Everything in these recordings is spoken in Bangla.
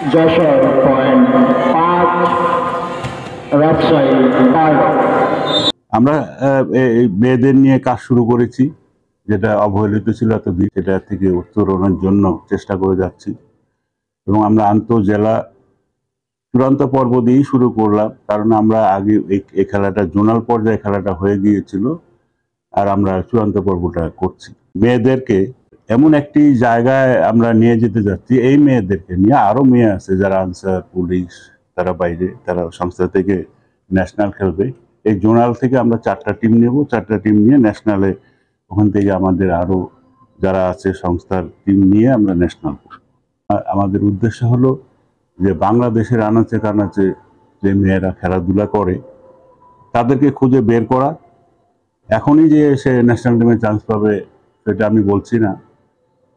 যশোর পয়েন্ট 5, রাজশাহী 12। আমরা মেয়েদের নিয়ে কাজ শুরু করেছি, যেটা অবহেলিত ছিল এতদিন, সেটা থেকে উত্তরণের জন্য চেষ্টা করে যাচ্ছি। এবং আমরা আন্তঃজেলা চূড়ান্ত পর্ব দিয়েই শুরু করলাম, কারণ আমরা আগে এই খেলাটা জোনাল পর্যায়ে খেলাটা হয়ে গিয়েছিল, আর আমরা চূড়ান্ত পর্বটা করছি। মেয়েদেরকে এমন একটি জায়গায় আমরা নিয়ে যেতে যাচ্ছি, এই মেয়েদেরকে নিয়ে আরো মেয়ে আছে যারা আনসার, পুলিশ, তারা বাইরে, তারা সংস্থা থেকে ন্যাশনাল খেলবে। এই জোনাল থেকে আমরা 4টা টিম নেব, 4টা টিম নিয়ে ন্যাশনালে, ওখান থেকে আমাদের আরো যারা আছে সংস্থার টিম নিয়ে আমরা ন্যাশনাল করব। আমাদের উদ্দেশ্য হলো যে বাংলাদেশের আনাচে কানাচে যে মেয়েরা খেলাধুলা করে তাদেরকে খুঁজে বের করা। এখনই যে সে ন্যাশনাল টিমে চান্স পাবে সেটা আমি বলছি না।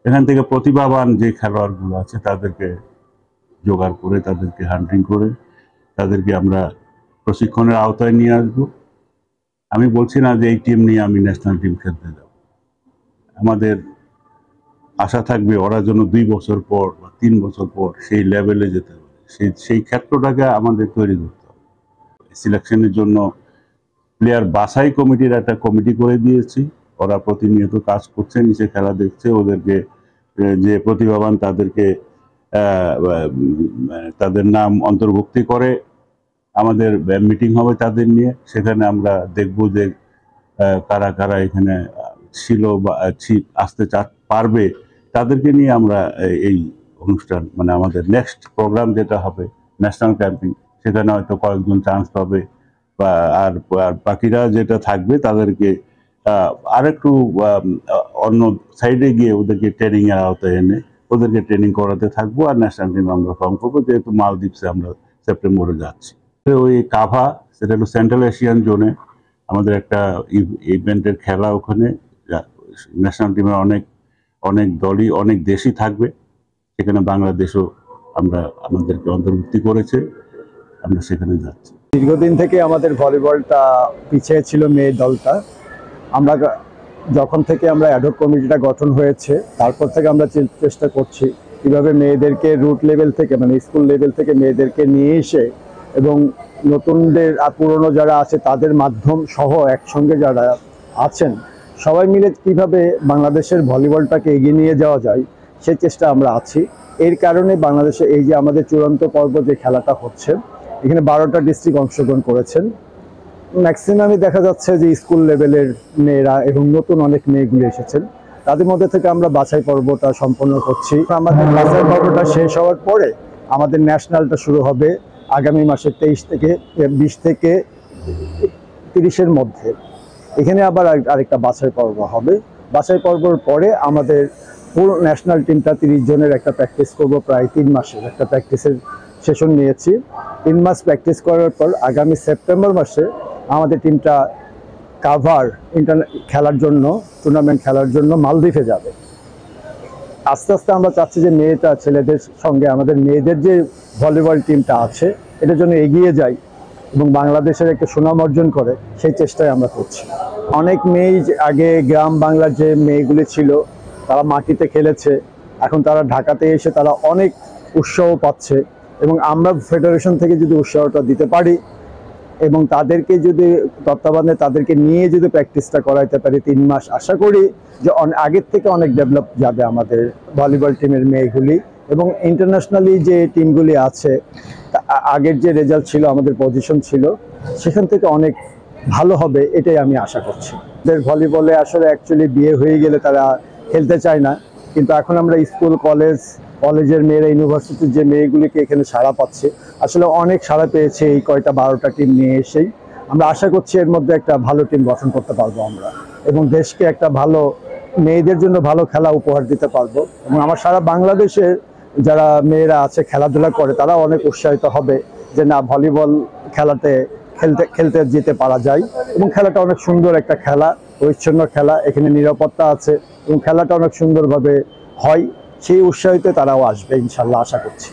এখান থেকে প্রতিভাবান যে খেলোয়াড়গুলো আছে তাদেরকে জোগাড় করে, তাদেরকে হান্টিং করে, তাদেরকে আমরা প্রশিক্ষণের আওতায় নিয়ে আসবো। আমি বলছি না যে এই টিম নিয়ে আমি ন্যাশনাল টিম খেলতে যাব। আমাদের আশা থাকবে ওরা যেন 2 বছর পর বা 3 বছর পর সেই লেভেলে যেতে পারে, সেই ক্ষেত্রটাকে আমাদের তৈরি করতে হবে। সিলেকশনের জন্য প্লেয়ার বাছাই কমিটির একটা কমিটি করে দিয়েছি। ওরা প্রতিনিয়ত কাজ করছে, নিচে খেলা দেখছে, ওদেরকে যে প্রতিভাবান তাদেরকে তাদের নাম অন্তর্ভুক্তি করে আমাদের মিটিং হবে তাদের নিয়ে। সেখানে আমরা দেখব যে কারা কারা এখানে ছিল বা আসতে পারবে, তাদেরকে নিয়ে আমরা এই অনুষ্ঠান, মানে আমাদের নেক্সট প্রোগ্রাম যেটা হবে ন্যাশনাল ক্যাম্পিং, সেখানে হয়তো কয়েকজন চান্স পাবে, বা আর বাকিরা যেটা থাকবে তাদেরকে আরেকটু অন্য সাইডে গিয়ে ওদেরকে ট্রেনিং এর আওতায় এনে ওদেরকে ট্রেনিং করাতে থাকবো। আর ন্যাশনাল টিম আমরা ফর্ম করবো, যেহেতু মালদ্বীপসে আমরা সেপ্টেম্বরে যাচ্ছি। ওই কাভা, সেটা হলো সেন্ট্রাল এশিয়ান জোনে আমাদের একটা ইভেন্টের খেলা। ওখানে ন্যাশনাল টিমের অনেক অনেক দলই, অনেক দেশই থাকবে। সেখানে বাংলাদেশও আমরা আমাদেরকে অন্তর্ভুক্তি করেছে, আমরা সেখানে যাচ্ছি। দীর্ঘদিন থেকে আমাদের ভলিবলটা পিছিয়ে ছিল, মেয়ে দলটা। আমরা যখন থেকে আমরা অ্যাডহক কমিটিটা গঠন হয়েছে তারপর থেকে আমরা চেষ্টা করছি কীভাবে মেয়েদেরকে রুট লেভেল থেকে, মানে স্কুল লেভেল থেকে মেয়েদেরকে নিয়ে এসে, এবং নতুনদের আর পুরনো যারা আছে তাদের মাধ্যম সহ একসঙ্গে যারা আছেন সবাই মিলে কীভাবে বাংলাদেশের ভলিবলটাকে এগিয়ে নিয়ে যাওয়া যায় সেই চেষ্টা আমরা আছি। এর কারণে বাংলাদেশে এই যে আমাদের চূড়ান্ত পর্ব যে খেলাটা হচ্ছে, এখানে 12টা ডিস্ট্রিক্ট অংশগ্রহণ করেছেন। ম্যাক্সিমামই দেখা যাচ্ছে যে স্কুল লেভেলের মেয়েরা এবং নতুন অনেক মেয়েগুলি এসেছেন। তাদের মধ্যে থেকে আমরা বাছাই পর্বটা সম্পন্ন করছি। আমাদের বাছাই পর্বটা শেষ হওয়ার পরে আমাদের ন্যাশনালটা শুরু হবে আগামী মাসের 20 থেকে 30-এর মধ্যে। এখানে আবার আরেকটা বাছাই পর্ব হবে। বাছাই পর্বর পরে আমাদের পুরো ন্যাশনাল টিমটা 30 জনের একটা প্র্যাকটিস করব, প্রায় 3 মাসের একটা প্র্যাকটিসের সেশন নিয়েছি। 3 মাস প্র্যাকটিস করার পর আগামী সেপ্টেম্বর মাসে আমাদের টিমটা কাভার খেলার জন্য, টুর্নামেন্ট খেলার জন্য মালদ্বীপে যাবে। আস্তে আস্তে আমরা চাচ্ছি যে ছেলেদের সঙ্গে আমাদের মেয়েদের যে ভলিবল টিমটা আছে এটার জন্য এগিয়ে যাই এবং বাংলাদেশের একটা সুনাম অর্জন করে, সেই চেষ্টাই আমরা করছি। অনেক মেয়ে আগে গ্রাম বাংলার যে মেয়েগুলি ছিল তারা মাটিতে খেলেছে, এখন তারা ঢাকাতে এসে তারা অনেক উৎসাহ পাচ্ছে, এবং আমরা ফেডারেশন থেকে যদি উৎসাহটা দিতে পারি এবং তাদেরকে যদি তত্ত্বাবধানে তাদেরকে নিয়ে যদি প্র্যাকটিসটা করাইতে পারি 3 মাস, আশা করি যে আগের থেকে অনেক ডেভেলপ যাবে আমাদের ভলিবল টিমের মেয়েগুলি। এবং ইন্টারন্যাশনালি যে টিমগুলি আছে, আগের যে রেজাল্ট ছিল, আমাদের পজিশন ছিল, সেখান থেকে অনেক ভালো হবে, এটাই আমি আশা করছি। ভলিবলে আসলে অ্যাকচুয়ালি বিয়ে হয়ে গেলে তারা খেলতে চায় না, কিন্তু এখন আমরা স্কুল কলেজের মেয়েরা, ইউনিভার্সিটির যে মেয়েগুলিকে এখানে সাড়া পাচ্ছে, আসলে অনেক সাড়া পেয়েছে এই 12টা টিম নিয়ে এসেই। আমরা আশা করছি এর মধ্যে একটা ভালো টিম গঠন করতে পারবো আমরা, এবং দেশকে একটা ভালো, মেয়েদের জন্য ভালো খেলা উপহার দিতে পারবো। এবং আমার সারা বাংলাদেশের যারা মেয়েরা আছে খেলাধুলা করে তারা অনেক উৎসাহিত হবে যে না, ভলিবল খেলতে যেতে পারা যায়, এবং খেলাটা অনেক সুন্দর একটা খেলা, পরিচ্ছন্ন খেলা, এখানে নিরাপত্তা আছে এবং খেলাটা অনেক সুন্দরভাবে হয়। সেই উৎসাহিতে তারাও আসবে ইনশাল্লাহ, আশা করছি।